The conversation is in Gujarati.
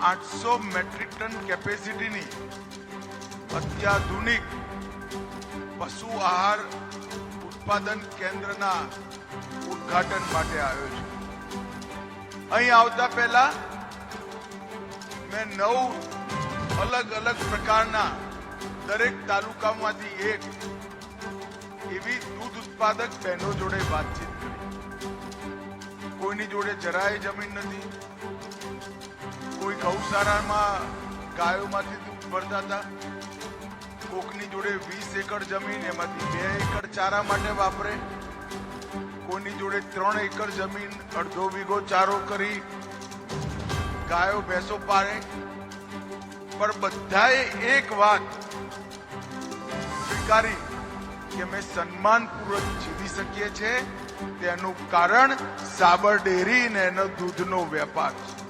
800 મેટ્રિક ટન કેપેસિટીની અત્યાધુનિક પશુ આહાર ઉત્પાદન કેન્દ્રના ઉદ્ઘાટન માટે આવ્યો છું। અહીં આવતા પહેલા મેં 9 અલગ અલગ પ્રકારના દરેક તાલુકામાંથી એક એવી દૂધ ઉત્પાદક બહેનો જોડે વાતચીત કરી। કોઈની જોડે જરાય જમીન નથી, કોઈ ગૌશાળામાં ગાયોમાંથી દૂધ ભરતા હતા, કોકની જોડે 20 એકર જમીન, એમાંથી 2 એકર ચારા માટે વાપરે, કોઈની જોડે 3 એકર જમીન, અડધો વીઘો ચારો કરી ગાયો ભેંસો પાળે, પણ બધાએ એક વાત સ્વીકારી કે મેં સન્માનપૂર્વક જીવી શકીએ છીએ, તેનું કારણ સાબર ડેરી અને એનો દૂધનો વેપાર છે।